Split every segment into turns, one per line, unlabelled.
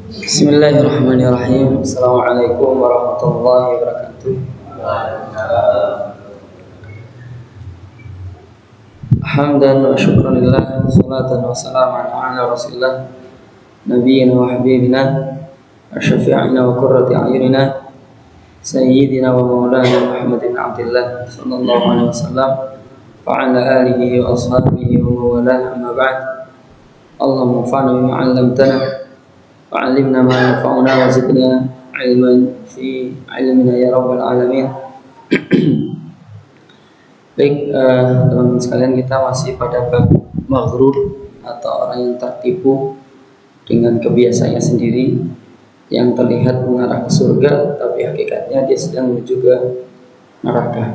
Bismillahirrahmanirrahim. Assalamualaikum warahmatullahi wabarakatuh. Hamdan wa syukranillah, salatan wa salaman ala rasulillah, nabiyyina wa habibina, syafi'ina wa qurrati a'yunina, sayyidina wa maulana Muhammad bin Abdullah sallallahu alaihi wasallam wa ala alihi wa ashabihi wa mawalah, amma ba'd. Allahumma anfa'na bima 'allamtana wa'allimna ma yanfa'una wa zidna ilman fi ilmina ya rabbal alamin. Baik, teman-teman sekalian, kita masih pada bab maghrur atau orang yang tertipu dengan kebiasaannya sendiri yang terlihat mengarah ke surga tapi hakikatnya dia sedang menuju ke neraka.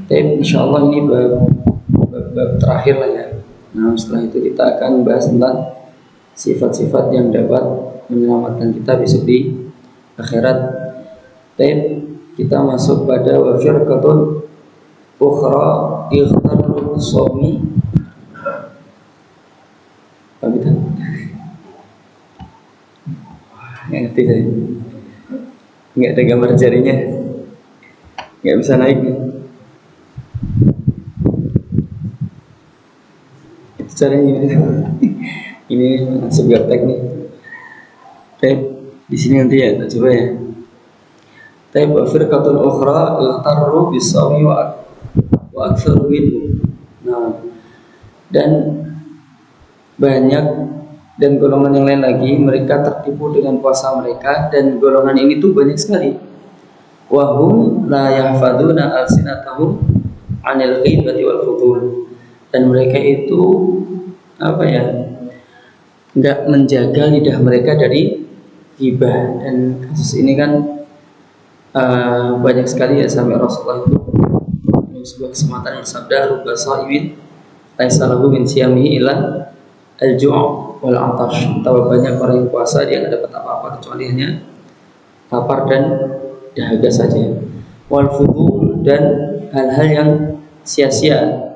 Tapi insyaallah ini bab terakhir lah ya. Nah, setelah itu kita akan bahas tentang sifat-sifat yang dapat menyelamatkan kita besok di akhirat. Dan kita masuk pada wa firqatun ukhra ightarru sawmi. Apa itu? Nggak ngerti saya. Nggak ada gambar jarinya, nggak bisa naik. Itu caranya ini masuk gaptek nih. Tapi di sini nanti ya, kita coba ya. Tapi wa firqatul ukhra ightarru bis-sawmi wa aktsaru minhu. Nah, dan banyak dan golongan yang lain lagi mereka tertipu dengan puasa mereka, dan golongan ini tuh banyak sekali. Wa hum la yahfadzuna alsinatahum 'anil ghibati wal futul. Dan mereka itu apa ya? Enggak menjaga lidah mereka dari ghibah. Dan kasus ini kan banyak sekali ya, sampai Rasulullah itu dalam sebuah kesempatan bersabda, rubba sha'imin laisa lahu min siyamihi illa al-ju' wal 'atash. Betapa banyak orang yang puasa dia enggak dapat apa-apa kecuali hanya lapar dan dahaga saja. Wal fudul, dan hal-hal yang sia-sia,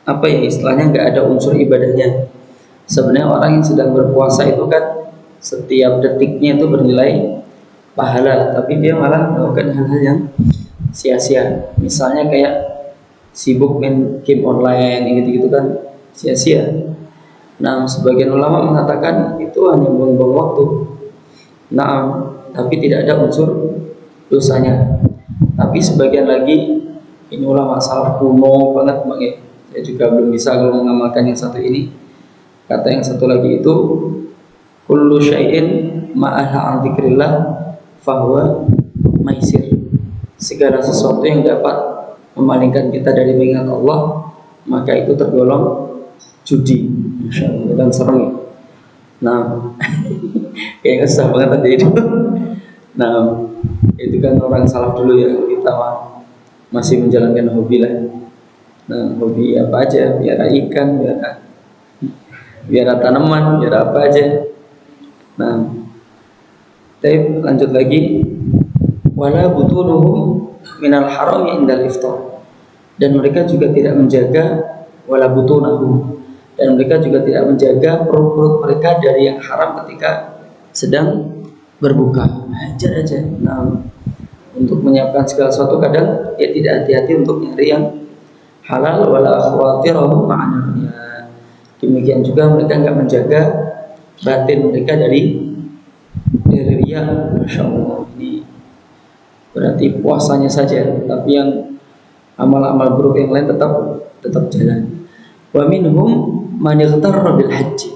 apa ya istilahnya, enggak ada unsur ibadahnya. Sebenarnya orang yang sedang berpuasa itu kan setiap detiknya itu bernilai pahala, tapi dia malah melakukan hal-hal yang sia-sia. Misalnya kayak sibuk main game online gitu-gitu kan sia-sia. Nah, sebagian ulama mengatakan itu hanya buang-buang waktu. Nah, tapi tidak ada unsur dosanya. Tapi sebagian lagi, ini ulama salaf kuno banget Bang ya. Saya juga belum bisa kalau mengamalkan yang satu ini. Kata yang satu lagi itu, kullu syai'in ma'aha an dzikrillah fahuwa maisir. Segala sesuatu yang dapat memalingkan kita dari mengingat Allah, maka itu tergolong judi. Masya Allah, dan serem. Nah, kayaknya susah banget tadi itu. Nah, itu kan orang salaf dulu ya, kita masih menjalankan hobi lah. Nah, hobi apa aja, biara ikan, biara tanaman, biara apa aja. Nah, tapi lanjut lagi, wala butunuhum minal harami indal iftar. Dan mereka juga tidak menjaga wala butunahum, dan mereka juga tidak menjaga perut-perut mereka dari yang haram ketika sedang berbuka. Hajar aja. Nah, untuk menyiapkan segala sesuatu kadang dia tidak hati-hati untuk nyari yang halal. Wala akhwatirahum ma'an dunya. Demikian juga mereka enggak menjaga batin mereka dari riya. Masya Allah, ini berarti puasanya saja, tapi yang amal-amal buruk yang lain tetap jalan. Wa minhum man yaghtarra bil haji.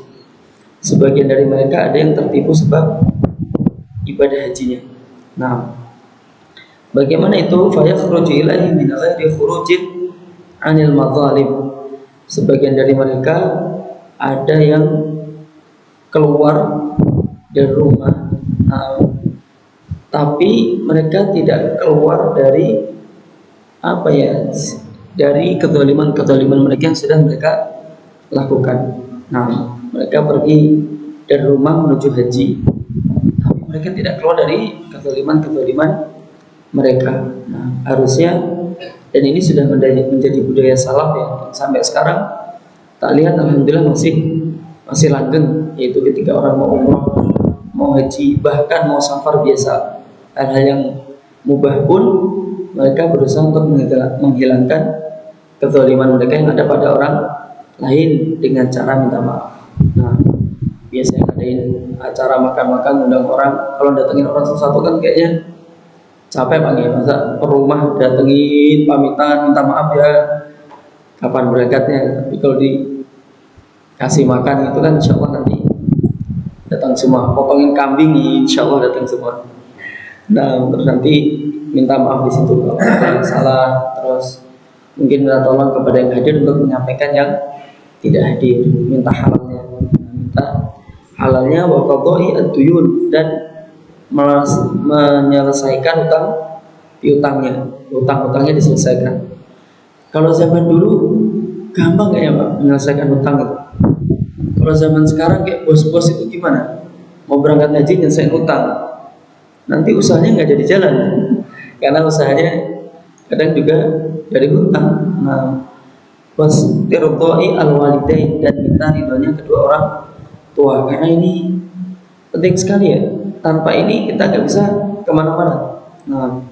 Sebagian dari mereka ada yang tertipu sebab ibadah hajinya. Nah, bagaimana itu? Fa yakhruju ilaihi min ghairi khurujin 'anil madzalim. Sebagian dari mereka ada yang keluar dari rumah, tapi mereka tidak keluar dari apa ya, dari kezaliman mereka yang sudah mereka lakukan. Nah, mereka pergi dari rumah menuju haji, tapi mereka tidak keluar dari kezaliman mereka. Nah, harusnya, dan ini sudah menjadi budaya salaf ya, sampai sekarang tak lihat alhamdulillah masih masih langgeng, yaitu ketika orang mau umroh, mau haji, bahkan mau safar biasa, hal-hal yang mubah pun mereka berusaha untuk menghilangkan kezaliman mereka yang ada pada orang lain dengan cara minta maaf. Nah, biasanya ngadain acara makan-makan, undang orang, kalau datengin orang satu-satu kan kayaknya capek Bang ya, masa per rumah datengin, pamitan, minta maaf ya, kapan berangkatnya. Tapi kalau dikasih makan itu kan insya Allah nanti datang semua, potongin kambing insya Allah datang semua. Nah, terus nanti minta maaf di situ kalau ada yang salah, terus mungkin minta tolong kepada yang hadir untuk menyampaikan yang tidak hadir, minta halalnya, minta halalnya wa qadai ad-duyun, dan menyelesaikan piutangnya, utang-utangnya diselesaikan. Kalau zaman dulu gampang kayak Pak menyelesaikan utang itu. Kalau zaman sekarang kayak bos-bos itu gimana? Mau berangkat haji nyelesain utang, nanti usahanya nggak jadi jalan, karena usahanya kadang juga dari utang. Nah, wastirudai al-walidain, dan minta ridhonya kedua orang tua, karena ini penting sekali ya. Tanpa ini kita nggak bisa kemana-mana. Nah,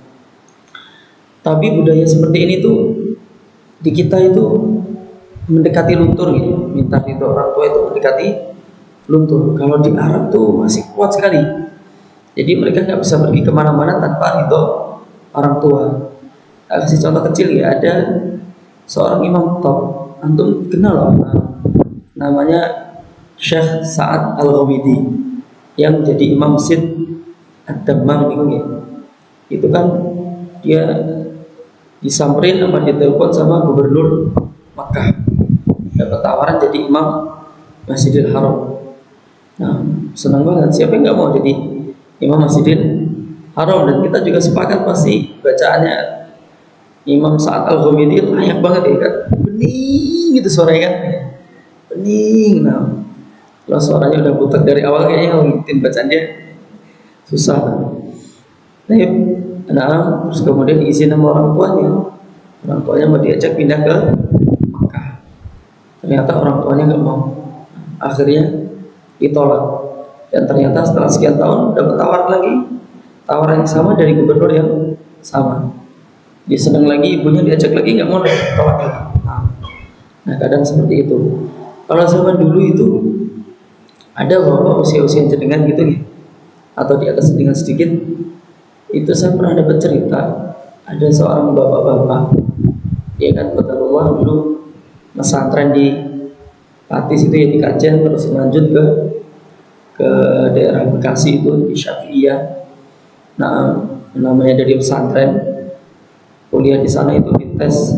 tapi budaya seperti ini tuh di kita itu mendekati luntur gitu. Minta ridho orang tua itu mendekati luntur. Kalau di Arab tuh masih kuat sekali. Jadi mereka nggak bisa pergi kemana-mana tanpa ridho orang tua. Saya kasih contoh kecil ya, ada seorang imam top, antum kenal loh, namanya Syekh Sa'ad Al-Ghamidi, yang jadi imam masjid Ad-Dammam itu kan dia disamperin sama ditelepon sama gubernur Makkah, dapat tawaran jadi imam Masjidil Haram. Nah, senang banget, siapa yang nggak mau jadi imam Masjidil Haram, dan kita juga sepakat pasti bacaannya Imam Sa'ad Al-Ghamidi layak banget ya kan, bening gitu suaranya kan, bening. Nah, kalau suaranya udah butek dari awal kayaknya ngikutin bacaan dia susah. Nah, terus kemudian diizin sama orang tuanya mau diajak pindah ke Makkah. Ternyata orang tuanya nggak mau, akhirnya ditolak. Dan ternyata setelah sekian tahun dapat tawaran yang sama dari gubernur yang sama. Dia senang lagi, ibunya diajak lagi nggak mau, tolak lagi. Nah, kadang seperti itu. Kalau zaman dulu itu ada bapak usia-usia jenengan gitu ya, atau di atas dengan sedikit, itu saya pernah dapat cerita, ada seorang bapak-bapak, ya kan, qadarullah dulu pesantren di Patis itu ya, di Kajen, terus lanjut ke daerah Bekasi itu di Syafi'iyah. Nah, namanya dari pesantren, kuliah di sana itu dites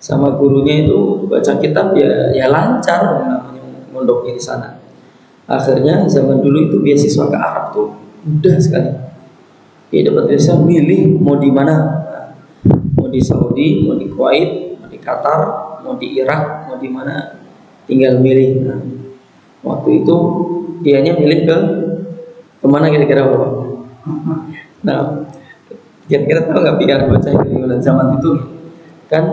sama gurunya itu baca kitab ya lancar, namanya mondoknya di sana. Akhirnya zaman dulu itu beasiswa ke Arab tuh mudah sekali. Dia dapat beasiswa, milih mau di mana, mau di Saudi, mau di Kuwait, mau di Qatar, mau di Irak, mau di mana, tinggal milih. Nah, waktu itu dianya milih kemana kira-kira Bapak? Nah, kira-kira tahu nggak biar baca itu zaman itu kan,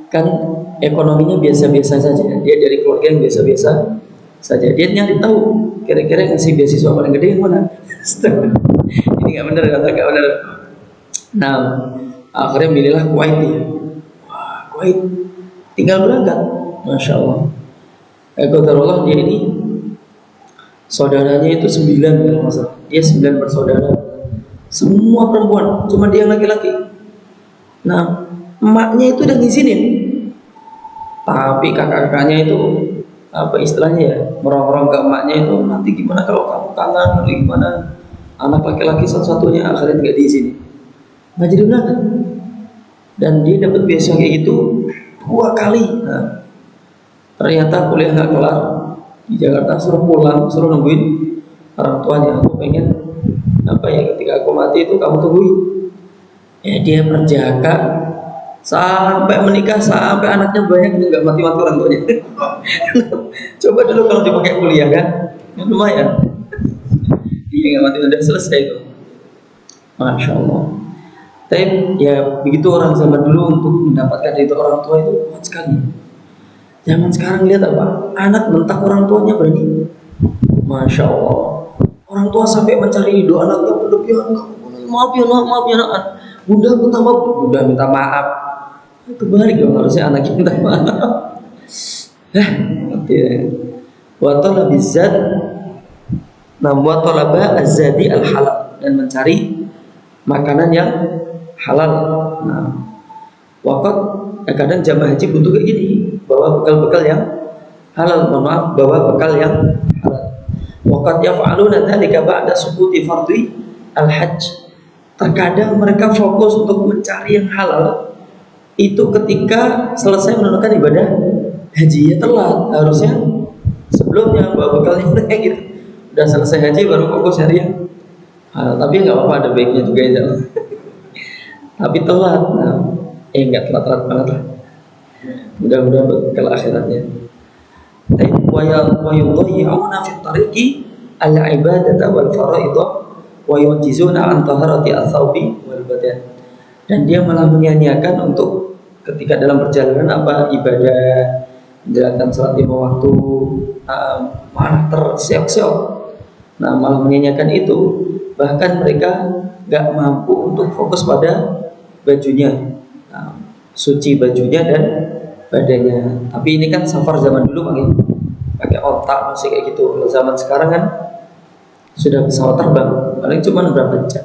kan ekonominya biasa-biasa saja, dia dari keluarga yang biasa-biasa saja, dia nyari tahu kira-kira ngasih beasiswa paling gede yang mana. Ini nggak benar, kata nggak benar. Nah, akhirnya milihlah Kuwait dia. Wah, Kuwait tinggal berangkat, masya Allah. Qadarullah dia ini saudaranya itu 9 kalau nggak salah. Dia 9 bersaudara, semua perempuan, cuma dia yang laki-laki. Nah, emaknya itu udah ngizinin, tapi kakak-kakaknya itu apa istilahnya ya, merong-rong ke emaknya itu, nanti gimana kalau kamu kangen, nanti gimana, anak laki-laki satu-satunya, akhirnya nggak diizinin, nggak jadi berangkat. Dan dia dapat beasiswa kayak gitu 2 kali. Nah, ternyata kuliah nggak kelar di Jakarta, suruh pulang, suruh nungguin orang tuanya. Aku pengen apa ya, ketika aku mati itu kamu tungguin. Ya, dia perjaka sampai menikah, sampai anaknya banyak, itu nggak mati-mati orang tuanya. Coba dulu kalau dipakai kuliah kan, ya lumayan. Dia nggak mati, udah selesai itu. Masya Allah. Tapi ya begitu orang zaman dulu untuk mendapatkan itu orang tua itu kuat sekali. Zaman sekarang lihat apa? Anak bentak orang tuanya berani. Masya Allah. Orang tua sampai mencari ridho anaknya berlebihan. Maaf ya nak, maaf ya nak. Bunda minta maaf, bunda minta maaf. Kebalik dong, harusnya anaknya minta maaf. Wa talab izzat, wa talaba azadi al halal, dan mencari makanan yang halal. Nah, waqat kadang jamaah haji butuh kayak gini, bawa bekal-bekal yang halal, bawa bekal yang halal. Waqat yaf'aluna dzalika ba'da suquti fardhi al-hajj. Terkadang mereka fokus untuk mencari yang halal itu ketika selesai menunaikan ibadah haji. Ya telat, harusnya sebelumnya bawa bekalnya udah kayak gitu. Udah selesai haji baru fokus cari yang halal. Tapi nggak apa-apa, ada baiknya juga ya. Tapi telat. Nah, nggak telat-telat banget lah. Mudah-mudahan bekal akhiratnya. Wa yudayyi'una fi tariqi al-ibadata wal fara'idha wa yujizuna an taharati ats-tsaubi wal badan. Dan dia malah menyia-nyiakan untuk ketika dalam perjalanan apa ibadah, menjalankan sholat 5 waktu, malah tersiok-siok. Nah, malah menyia-nyiakan itu. Bahkan mereka nggak mampu untuk fokus pada bajunya, suci bajunya dan badannya. Tapi ini kan safar zaman dulu pakai otak masih kayak gitu. Kalau zaman sekarang kan sudah pesawat terbang, paling cuma berapa jam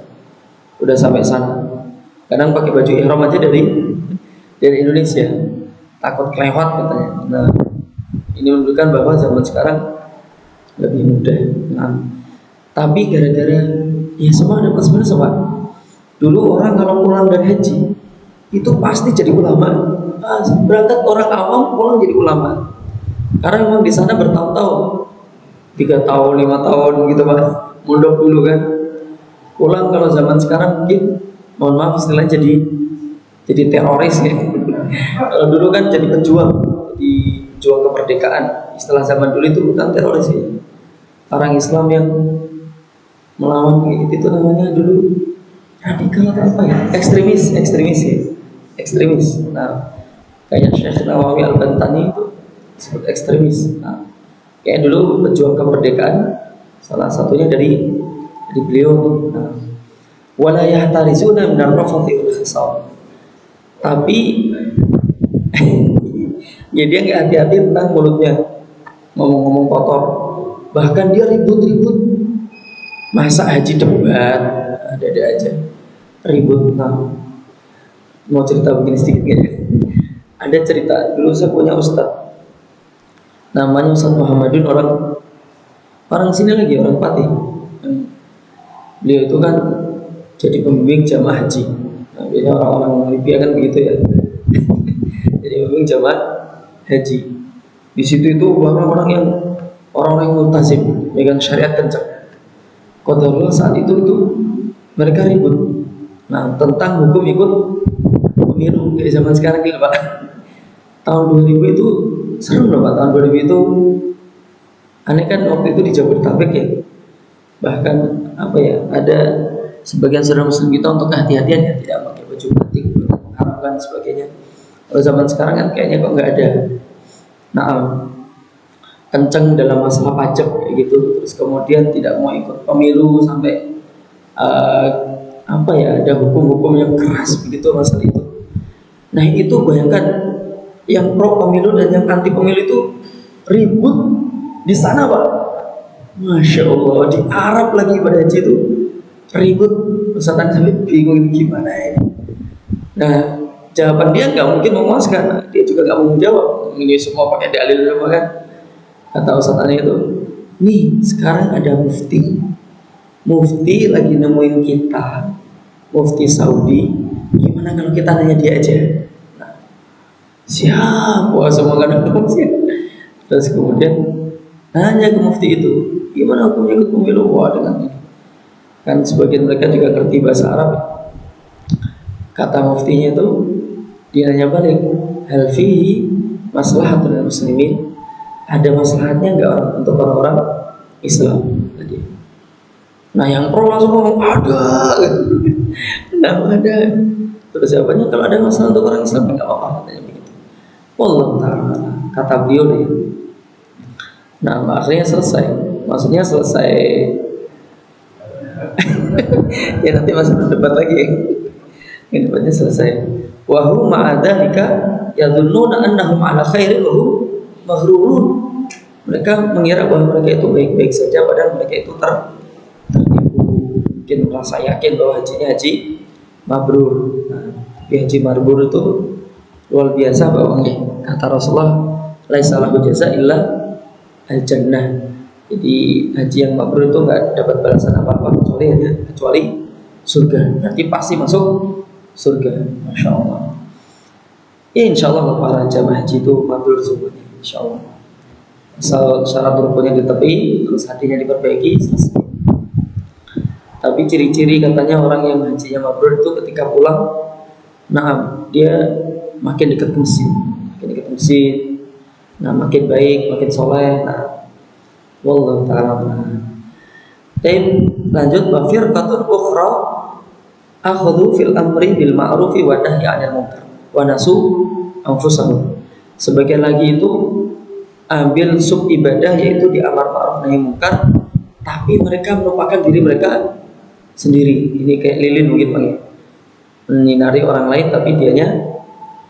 udah sampai sana. Kadang pakai baju ihram aja dari Indonesia, takut kelewat katanya. Nah, ini menunjukkan bahwa zaman sekarang lebih mudah. Nah, tapi gara-gara ya semua ada plus minus apa? Dulu orang kalau pulang dari haji itu pasti jadi ulama. Berangkat orang awam pulang jadi ulama. Karena memang di sana bertahun-tahun, 3 tahun, 5 tahun gitu Pak. Mondok dulu kan. Pulang kalau zaman sekarang mungkin mohon maaf istilahnya jadi teroris ya. Kalau dulu kan jadi pejuang kemerdekaan. Istilah zaman dulu itu bukan teroris ya. Orang Islam yang melawan kayak gitu itu namanya dulu radikal atau apa ya? Ekstremis ya. Ekstremis. Nah, kayak Syekh Nawawi Al-Bantani itu disebut ekstremis. Nah, kayak dulu pejuang kemerdekaan salah satunya dari beliau. Nah, wala yahtarizuna min ar-rafthi wal khisab. Tapi ya dia nggak hati-hati tentang mulutnya, ngomong-ngomong kotor. Bahkan dia ribut-ribut. Masa haji debat, ada aja ribut. Nah, mau cerita begini sedikit ya. Ada cerita dulu saya punya ustadz, namanya Ustadz Muhammadun, orang sini lagi, orang Pati. Beliau itu kan jadi pembimbing jamaah haji. Nah, biasanya orang-orang Libya kan begitu ya. Jadi pembimbing jamaah haji. Di situ itu orang-orang yang multazim, megang syariat kencang. Qadarullah saat itu mereka ribut. Nah, tentang hukum ikut pemilu kayak zaman sekarang gitu Pak. Tahun 2000 itu serem loh Pak. Tahun 2000 itu aneh kan, waktu itu di Jabodetabek ya. Bahkan apa ya, ada sebagian saudara muslim kita untuk kehati-hatian ya, tidak pakai baju batik, Arab dan sebagainya. Kalau zaman sekarang kan kayaknya kok nggak ada. Nah, kenceng dalam masalah pajak kayak gitu. Terus kemudian tidak mau ikut pemilu sampai apa ya, ada hukum-hukum yang keras begitu masalah itu. Nah, itu bayangkan yang pro pemilu dan yang anti pemilu itu ribut di sana Pak. Masya Allah, di Arab lagi pada haji itu ribut. Ustaz Habib bingung gimana ini. Nah, jawaban dia nggak mungkin memuaskan. Dia juga nggak mau menjawab. Ini semua pakai dalil semua kan. Kata Ustaz Ani itu, nih sekarang ada mufti lagi nemuin kita, mufti Saudi. Gimana kalau kita nanya dia aja? Nah, siapa semua kan ada mufti. Terus kemudian nanya ke mufti itu, gimana hukumnya ikut pemilu? Wah, dengan ini kan sebagian mereka juga ngerti bahasa Arab. Kata muftinya itu, dia nanya balik, hal fihi maslahatul muslimin, ada maslahatnya enggak untuk orang-orang Islam tadi. Nah, yang pro langsung ngomong ada. Nah, ada. Terus jawabannya, kalau ada masalah untuk orang Islam enggak apa-apa katanya begitu. Wallahu ta'ala. kata beliau deh. Nah, akhirnya selesai. Maksudnya selesai. Ya nanti masih berdebat lagi. Ini debatnya selesai. Wa hum ma'a dzalika yadhunnuna annahum 'ala khairin wa hum maghrurun. Mereka mengira bahwa mereka itu baik-baik saja, padahal mereka itu tertipu. Mungkin merasa yakin bahwa hajinya haji mabrur. Nah, haji mabrur itu luar biasa bahwa kata Rasulullah, laisa lahu jaza illa al-jannah. Jadi haji yang mabrur itu nggak dapat balasan apa-apa kecuali surga. Nanti pasti masuk surga, masya Allah. Ya insya Allah para jamaah haji itu mabrur semuanya, insya Allah. Asal syarat rukunnya ditepi, terus hatinya diperbaiki, selesai. Tapi ciri-ciri katanya orang yang hajinya mabrur itu ketika pulang, nah dia makin dekat ke masjid, nah makin baik, makin soleh. Nah, wallahu ta'ala. Lanjut, wa firqatun ukhra akhadhu fil amri bil ma'rufi wa nahyi 'anil munkar wa nasu anfusahum. Sebagian lagi itu ambil sub ibadah, yaitu di amar ma'ruf nahi munkar, tapi mereka melupakan diri mereka sendiri. Ini kayak lilin mungkin Bang ya, menyinari orang lain tapi dianya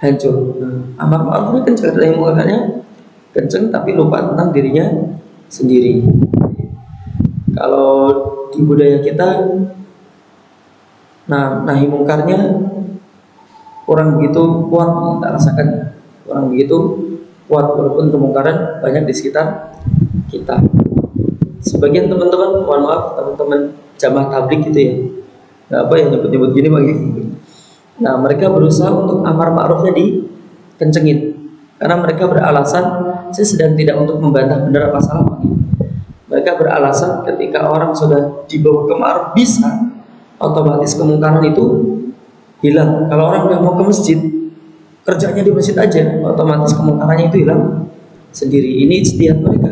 hancur. Amar ma'ruf ini kenceng, nahi munkarnya kenceng, tapi lupa tentang dirinya sendiri. Kalau di budaya kita, nah nahi mungkarnya kurang begitu kuat, kita rasakan kurang begitu kuat, walaupun kemungkaran banyak di sekitar kita. Sebagian teman-teman, mohon maaf teman-teman jamaah tabligh gitu ya, nggak apa ya nyebut-nyebut gini bagi. Nah mereka berusaha untuk amar ma'rufnya dikencengin, karena mereka beralasan, saya sedang tidak untuk membantah benar apa salah bagi. Mereka beralasan ketika orang sudah dibawa ke ma'ruf bisa, otomatis kemungkaran itu hilang. Kalau orang udah mau ke masjid, kerjanya di masjid aja, otomatis kemungkarannya itu hilang sendiri. Ini ijtihad mereka.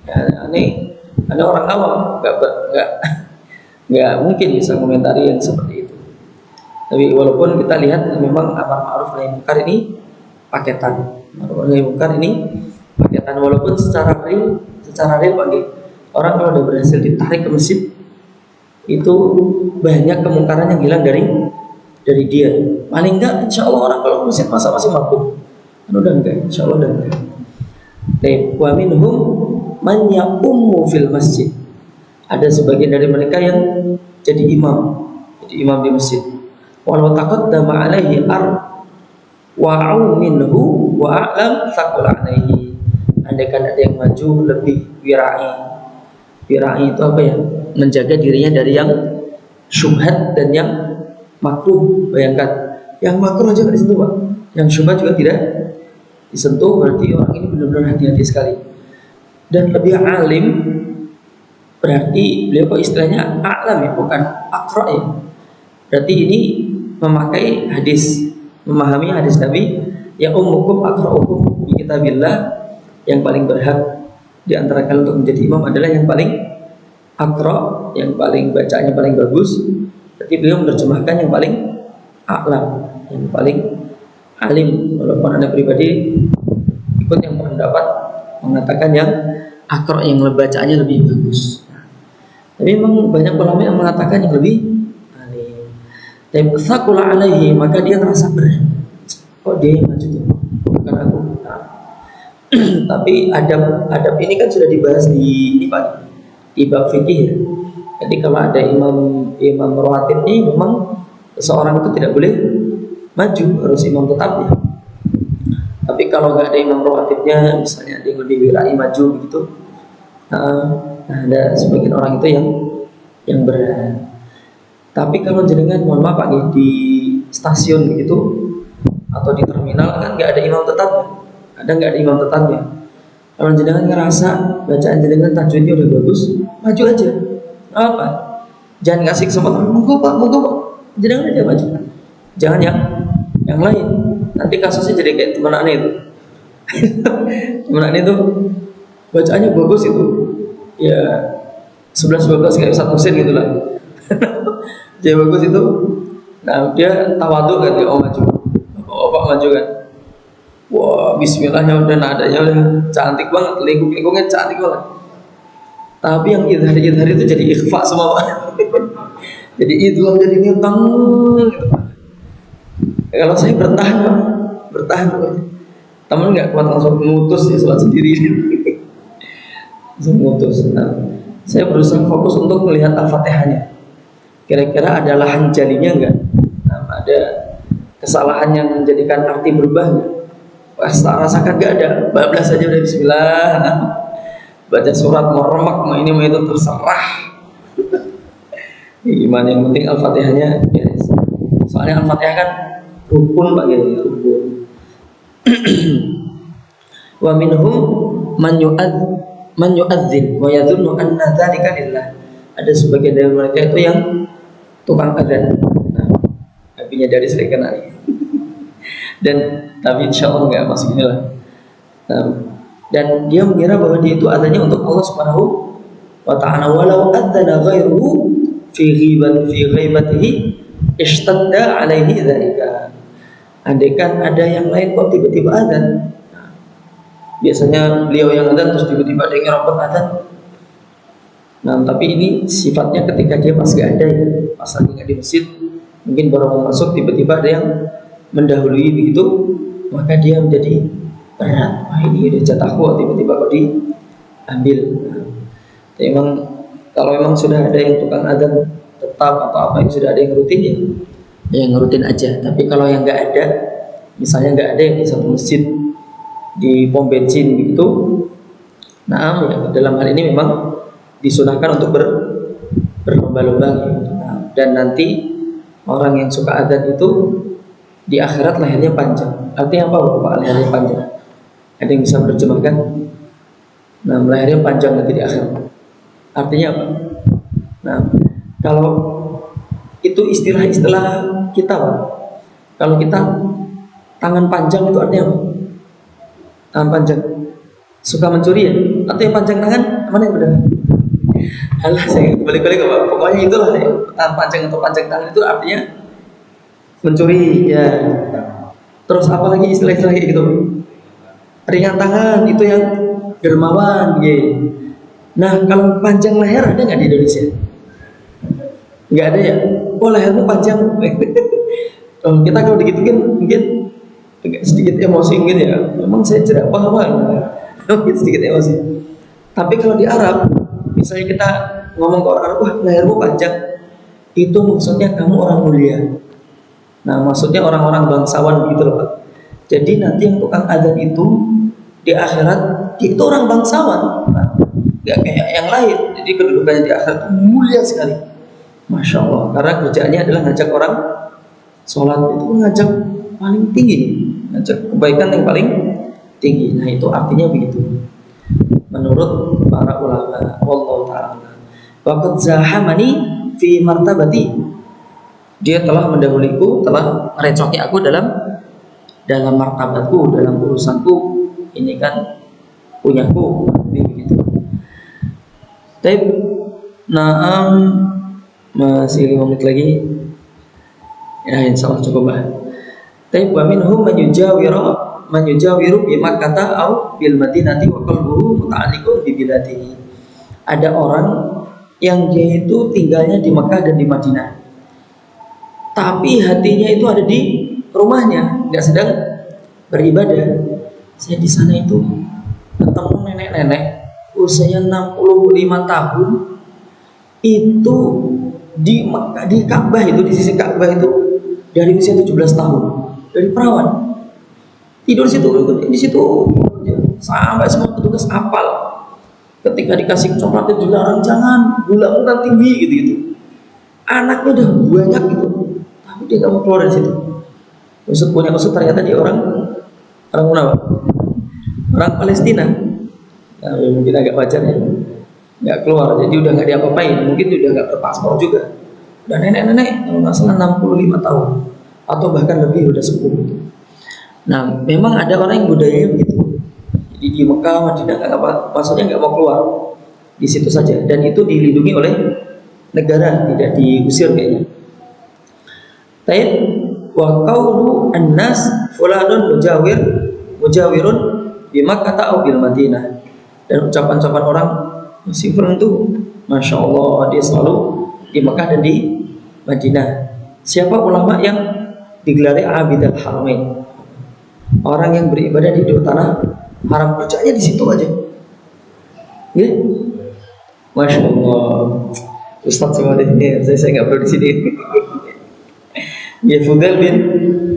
Ya, ada orang awam nggak mungkin bisa komentari yang seperti itu. Tapi walaupun kita lihat memang amar ma'ruf nahi munkar ini paketan, nahi munkar ini paketan, walaupun secara real bagi orang kalau udah berhasil ditarik ke masjid, itu banyak kemungkaran yang hilang dari dia. Paling enggak insya Allah orang kalau masjid masa masih mampu, udah enggak, insya Allah udah enggak. Wa minhum man ya'ummu fil masjid. Ada sebagian dari mereka yang jadi imam di masjid. Walau taqaddama alaihi wa'u minhu wa a'lam thaqul alaihi. Andaikan ada yang maju lebih wirai. Wirai itu apa ya? Menjaga dirinya dari yang syubhat dan yang makruh. Bayangkan, yang makruh aja nggak disentuh Pak, yang syubhat juga tidak disentuh, berarti orang ini benar-benar hati-hati sekali. Dan lebih alim, berarti beliau kok istilahnya a'lam ya, bukan aqra ya. Berarti ini memakai hadis, memahami hadis Nabi, ya ummukum aqra'ukum bi kitabillah, yang paling berhak di antara kalian untuk menjadi imam adalah yang paling aqra, yang paling bacaannya paling bagus. Berarti beliau menerjemahkan yang paling a'lam, yang paling alim. Walaupun Anda pribadi ikut yang pendapat mengatakan yang aqra, yang bacaannya lebih bagus. Tapi memang banyak ulama yang mengatakan yang lebih alim. Dan tsaqula alaihi, maka dia merasa berat. Kok dia yang maju tuh, bukan aku. Nah, tapi adab ini kan sudah dibahas di bab fikih ya. Jadi kalau ada imam rawatib ini, memang seseorang itu tidak boleh maju, harus imam tetap ya. Tapi kalau nggak ada imam rawatibnya, misalnya ada yang lebih wirai maju begitu, nah ada sebagian orang itu yang berat. Tapi kalau jenengan, mohon maaf Pak, di stasiun begitu atau di terminal kan nggak ada imam tetap, nggak ada imam tetapnya. Kalau jenengan ngerasa bacaan jenengan tajwidnya udah bagus, maju aja. Apa? Jangan kasih kesempatan. Monggo Pak, jenengan aja maju. Jangan yang lain. Nanti kasusnya jadi kayak teman aneh itu. Teman aneh itu bacaannya bagus itu. Ya 11-12 kayak Ustaz Husain gitu lah. Dia bagus itu. Nah, dia tawadhu kan, dia maju. Bapak maju kan. Wah, bismillahnya udah nadanya udah cantik banget, lingkung-lingkungnya cantik banget. Tapi yang idhar-idhar itu jadi ikhfa semua Pak. Jadi idgham jadi nirtang gitu. Kalau saya bertahan Pak, bertahan Pak. Temen nggak kuat langsung ngutus ya sholat sendiri. Langsung ngutus. Nah, saya berusaha fokus untuk melihat Al-Fatihahnya. Kira-kira ada lahan jalinya enggak? Nah, ada kesalahan yang menjadikan arti berubah enggak? Wah, tak rasakan enggak ada. Bablas saja udah bismillah. Baca surat mau remak mau ini mau itu terserah. Gimana yang penting Al-Fatihahnya beres. Soalnya Al-Fatihah kan rukun Pak gitu, rukun. Wa minhum man yu'adzin wa yadhunnu anna dzalika lillah. Ada sebagian dari mereka itu yang tukang adzan. Nah, apinya dari sering kenal. Dan tapi insya Allah nggak masuk inilah. Nah, dan dia mengira bahwa dia itu adanya untuk Allah Subhanahu wa ta'ala. Walau adzana ghairuhu fi ghaibatihi ishtadda alaihi dzalika. Andaikan ada yang lain kok tiba-tiba adzan. Nah, biasanya beliau yang adzan terus tiba-tiba ada yang ngerokok adzan. Nah, tapi ini sifatnya ketika dia pas gak ada ya, pas lagi nggak di masjid, mungkin baru mau masuk tiba-tiba ada yang mendahului begitu, maka dia menjadi berat. Wah, ini udah jatahku tiba-tiba kok diambil. Nah, emang kalau memang sudah ada yang tukang adzan tetap atau apa yang sudah ada yang rutin ya, yang rutin aja. Tapi kalau yang nggak ada, misalnya nggak ada yang di satu masjid di pom bensin begitu, nah ya, dalam hal ini memang disunahkan untuk berlomba-lomba gitu. Nah, dan nanti orang yang suka adzan itu di akhirat lehernya panjang. Artinya apa Bapak lehernya panjang? Ada yang bisa menerjemahkan? Nah, lehernya panjang nanti di akhirat. Artinya apa? Nah, kalau itu istilah-istilah kita Pak. Kalau kita tangan panjang itu artinya apa? Tangan panjang. Suka mencuri ya? Artinya panjang tangan mana yang benar? Alah, saya balik-balik Pak. Pokoknya itulah ya. Tangan panjang atau panjang tangan itu artinya mencuri ya. Terus apa lagi istilah-istilah kayak gitu? Ringan tangan itu yang dermawan ya. Nah, kalau panjang leher ada nggak di Indonesia? Nggak ada ya? Oh, lehermu panjang. Oh, kita kalau digituin mungkin agak sedikit emosi mungkin ya. Memang saya tidak paham mungkin sedikit emosi. Tapi kalau di Arab, misalnya kita ngomong ke orang Arab, wah lehermu panjang, itu maksudnya kamu orang mulia. Nah, maksudnya orang-orang bangsawan gitu loh Pak. Jadi nanti yang tukang adzan itu di akhirat itu orang bangsawan, nah, nggak kayak yang lain. Jadi kedudukannya di akhirat itu mulia sekali, masya Allah. Karena kerjaannya adalah ngajak orang sholat, itu ngajak paling tinggi, ngajak kebaikan yang paling tinggi. Nah, itu artinya begitu menurut para ulama. Wallahu ta'ala. Waqad zahamani fi martabati. Dia telah mendahuluiku, telah merecoki aku dalam martabatku, dalam urusanku. Ini kan punyaku, begitu. Tapi, masih 5 menit lagi. Ya, insya Allah cukup lah. Tapi wa minhum man yujawiru bi Makkah au bil Madinati wa qalbuhu muta'alliqun bi biladihi. Ada orang yang dia itu tinggalnya di Makkah dan di Madinah, tapi hatinya itu ada di rumahnya, nggak sedang beribadah. Saya di sana itu ketemu nenek-nenek usianya 65 tahun itu di Makkah, di Ka'bah itu, di sisi Ka'bah itu dari usia 17 tahun, dari perawan tidur di situ sampai semua petugas apal. Ketika dikasih coklatnya dilarang, jangan, gulamu kan tinggi gitu. Anaknya udah banyak gitu, tapi dia nggak mau keluar dari situ. Punya usut ternyata dia orang mana? Orang Palestina. Nah, mungkin agak wajar ya, nggak keluar, jadi udah nggak diapa-apain. Mungkin udah nggak berpaspor juga. Dan nenek-nenek kalau nggak salah 65 tahun atau bahkan lebih, udah sepuh gitu. Nah, memang ada orang yang budayanya begitu. Jadi di Mekah, Madinah nggak apa, maksudnya nggak mau keluar, di situ saja. Dan itu dilindungi oleh negara, tidak diusir kayaknya. Taib wa qaulu an-nas fulanun mujawir mujawirun bi Makkah au bil Madinah. Dan ucapan-ucapan orang si Fulan itu Masya Allah dia selalu di Mekah dan di Madinah. Siapa ulama yang digelari Abidal Haramain, orang yang beribadah di dua tanah haram, kerjanya di situ aja. Ya, Masya Allah. Ustaz semua deh, saya nggak perlu di sini. Ya Fudail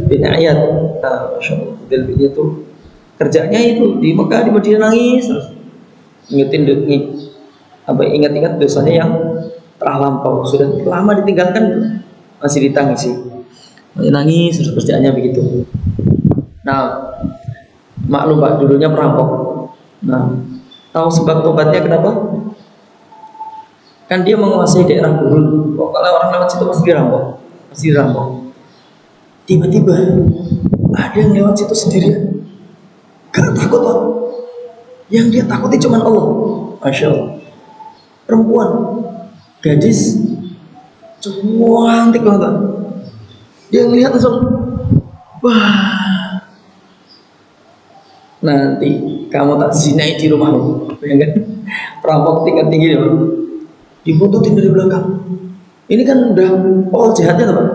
bin Iyad, nah, Masya Allah, Fudail bin Iyad tuh kerjanya itu di Mekah, di Madinah nangis terus. Ingat-ingat dosanya yang telah lampau, sudah lama ditinggalkan masih ditangisi, masih nangis terus kerjaannya begitu. Nah, maklum Pak, dulunya perampok. Nah, tahu sebab tobatnya kenapa? Kan dia menguasai daerah Gurun. Kalau orang lewat situ pasti dirampok. Tiba-tiba ada yang lewat situ sendirian, gak takut Pak. Yang dia takuti cuma Allah. Masya Allah. Perempuan, gadis, cantik banget. Dia ngelihat langsung, wah, nanti kamu tak zinai di rumahmu. Perampok tingkat tinggi ya, dibuntutin dari belakang. Ini kan udah jahatnya Pak.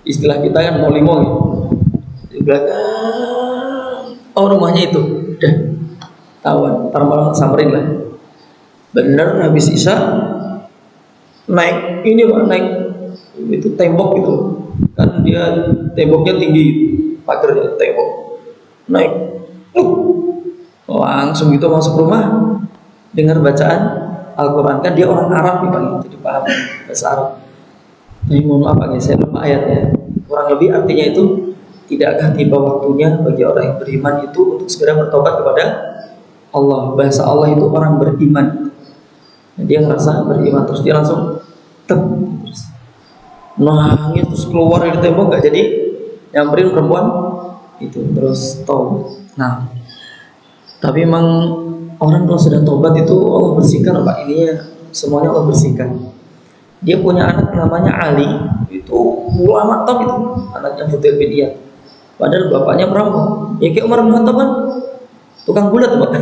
Istilah kita kan mau limong ya. Di belakang, rumahnya itu, udah tawan, ntar malam samperin lah. Bener habis Isya naik ini Pak, naik itu tembok gitu kan, dia temboknya tinggi, pagarnya tembok, naik langsung gitu masuk rumah, dengar bacaan Al-Quran. Kan dia orang Arab nih Pak, jadi paham bahasa Arab. Ini mohon maaf Pak, saya lupa ayatnya. Kurang lebih artinya itu, tidakkah tiba waktunya bagi orang yang beriman itu untuk segera bertobat kepada Allah. Bahasa Allah itu orang beriman. Dia ngerasa beriman, terus dia langsung nangis terus keluar dari tembok, gak jadi nyamperin perempuan itu, terus tobat. Nah, tapi emang orang kalau sudah tobat itu Allah bersihkan Pak, ininya semuanya Allah bersihkan. Dia punya anak namanya Ali, itu ulama top itu, anaknya Fudail bin Iyad. Padahal bapaknya perampok, ya kayak Umar bin Khattab kan, tukang bulat Pak.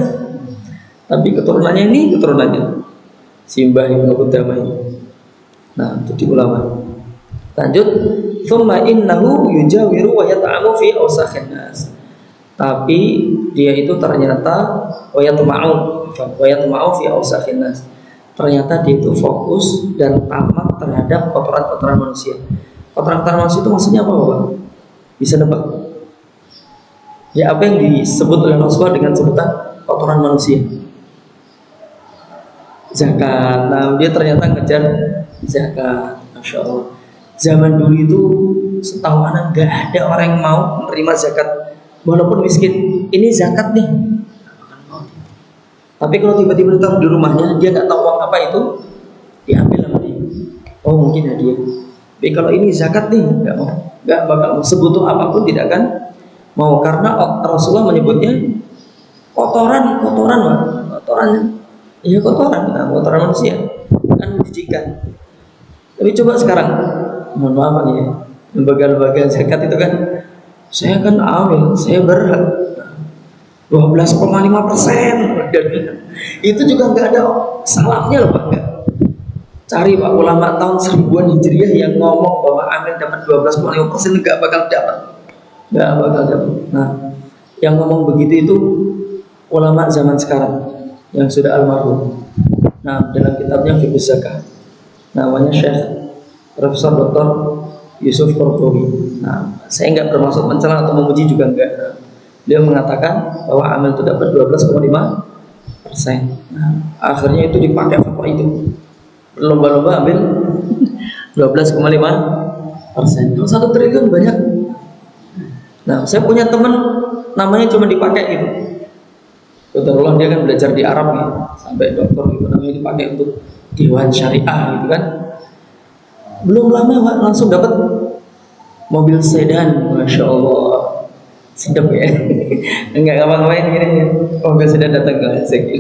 Tapi keturunannya ini keturunannya Simbah Ibnu Qudamah. Nah, itu ulama. Lanjut, thumma innahu yujawiru wa yata'amu fi awsakhin nas. Tapi dia itu ternyata wa yatma'u fi awsakhin nas. Ternyata dia itu fokus dan tamak terhadap kotoran-kotoran manusia. Kotoran-kotoran manusia itu maksudnya apa Bapak? Bisa nebak? Ya, apa yang disebut oleh Rasulullah dengan sebutan kotoran manusia? Zakat. Nah, dia ternyata ngejar zakat. Masya Allah. Zaman dulu itu setahu anak nggak ada orang yang mau menerima zakat walaupun miskin. Ini zakat nih. Tapi kalau tiba-tiba ditaruh di rumahnya, dia nggak tahu uang apa itu, diambil sama dia. Oh, mungkin hadiah. Tapi kalau ini zakat nih, nggak mau, nggak bakal sebutuh apapun tidak akan mau, karena Rasulullah menyebutnya kotoran, Pak. Kotoran. Iya kotoran manusia kan menjijikan. Tapi coba sekarang, mohon maaf ya, lembaga-lembaga zakat itu kan, saya kan amil, saya berhak 12,5%. Itu juga nggak ada salahnya loh Pak. Enggak. Cari Pak ulama tahun 1000-an Hijriah yang ngomong bahwa amil dapat 12,5%, nggak bakal dapat. Nah, yang ngomong begitu itu ulama zaman sekarang yang sudah almarhum. Nah, dalam kitabnya Fiqh Zakah, namanya Syekh Profesor Dr. Yusuf Qaradawi. Nah, saya nggak bermaksud mencela atau memuji juga enggak. Nah, dia mengatakan bahwa amil itu dapat 12,5%. Nah, akhirnya itu dipakai fatwa itu. Lomba-lomba ambil 12,5%. 1 triliun banyak. Nah, saya punya teman namanya cuma dipakai gitu. Kebetulan dia kan belajar di Arab nih, sampai dokter gitu, namanya dipakai untuk Dewan Syariah gitu kan. Belum lama Pak, langsung dapat mobil sedan, Masya Allah, sedap ya. Enggak ngapa-ngapain gini ya, mobil sedan datang ke saya.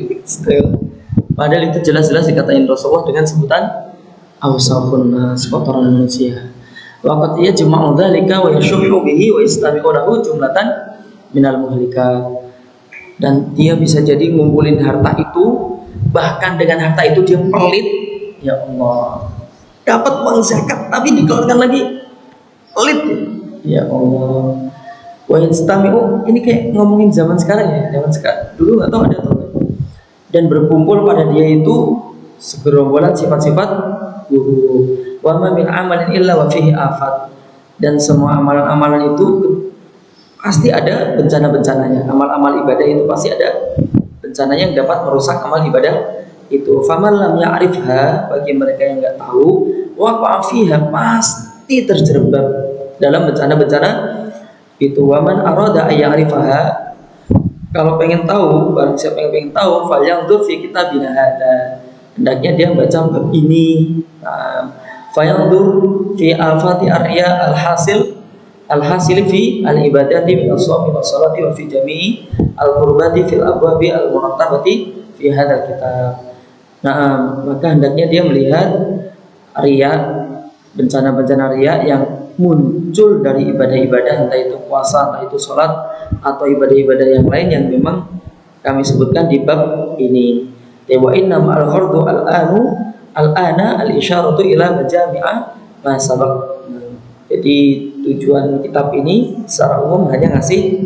Padahal itu jelas-jelas dikatain Rasulullah dengan sebutan awsafun nas, kotoran manusia. Waqat ia juma'u dzalika wa yashurru bihi wa yastami'u lahu jumlatan minal muhlikat. Dan dia bisa jadi ngumpulin harta itu, bahkan dengan harta itu dia pelit. Ya Allah, dapat uang zakat tapi dikeluarkan lagi, pelit. Ya Allah. Wa yastami'u, ini kayak ngomongin zaman sekarang ya, zaman sekarang. Dulu nggak tahu ada atau enggak. Dan berkumpul pada dia itu segerombolan sifat-sifat guru. Wa ma min amalin illa wa fihi afat. Dan semua amalan-amalan itu pasti ada bencana-bencananya. Amal-amal ibadah itu pasti ada bencananya yang dapat merusak amal ibadah itu. Faman lam ya'rifha, bagi mereka yang enggak tahu, waqa'a fiha, pasti terjerembab dalam bencana-bencana itu. Waman arada ay ya'rifaha, kalau pengen tahu, barang siapa yang pengen tahu, falyanzur fi kitabina hada, hendaknya dia baca bab ini. Falyanzur fi afati arya al-hasil fi al-ibadati min as-shawmi was-salati wa fi jami'i al-qurbati fil abwabi al-murattabati fi hadzal kitab. Nah, maka hendaknya dia melihat riya, bencana-bencana riya yang muncul dari ibadah-ibadah, entah itu puasa, entah itu sholat, atau ibadah-ibadah yang lain yang memang kami sebutkan di bab ini. Wa innam al-khardu al-ana al-isyaratu ila majami'a ma sabaq. Jadi tujuan kitab ini secara umum hanya ngasih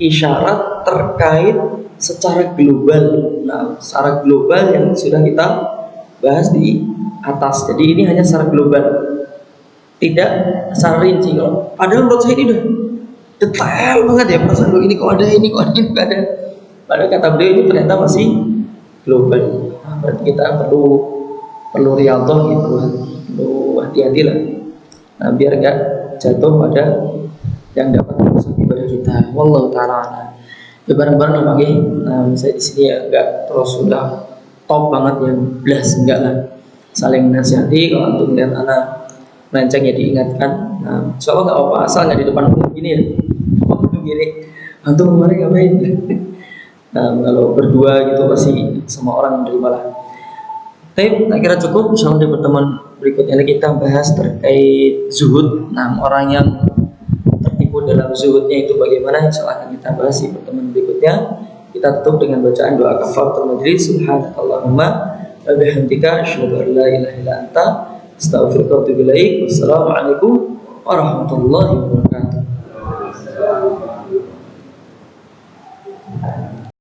isyarat terkait secara global. Nah, secara global yang sudah kita bahas di atas. Jadi ini hanya secara global, tidak secara rinci. Padahal menurut saya ini udah detail banget ya, perasaan ini kok ada, ini kok ada, ini kok ada. Padahal kata beliau ini ternyata masih global. Nah, berarti kita perlu riyadhah gitu, perlu hati-hati lah. Nah, biar enggak jatuh pada yang dapat merusak ibadah kita. Wallahu ta'ala. Ya bareng-bareng lah Pak. Saya di sini ya enggak terus sudah top banget yang blas, enggak lah. Saling nasihati, kalau untuk melihat anak melenceng ya diingatkan. Nah, soalnya enggak apa-apa, asal enggak di depan umum gini ya. Gini. Antum kemarin ngapain? Nah, kalau berdua gitu pasti semua orang menerima lah. Tapi tak kira cukup. Insyaallah di pertemuan berikutnya kita bahas terkait zuhud. Nah, orang yang tertipu dalam zuhudnya itu bagaimana, insyaallah akan kita bahas di pertemuan berikutnya. Kita tutup dengan bacaan doa kafaratul majlis. Subhanakallahumma wa bihamdika asyhadu an la ilaha illa anta astaghfiruka wa atubu ilaik. Wassalamualaikum warahmatullahi wabarakatuh.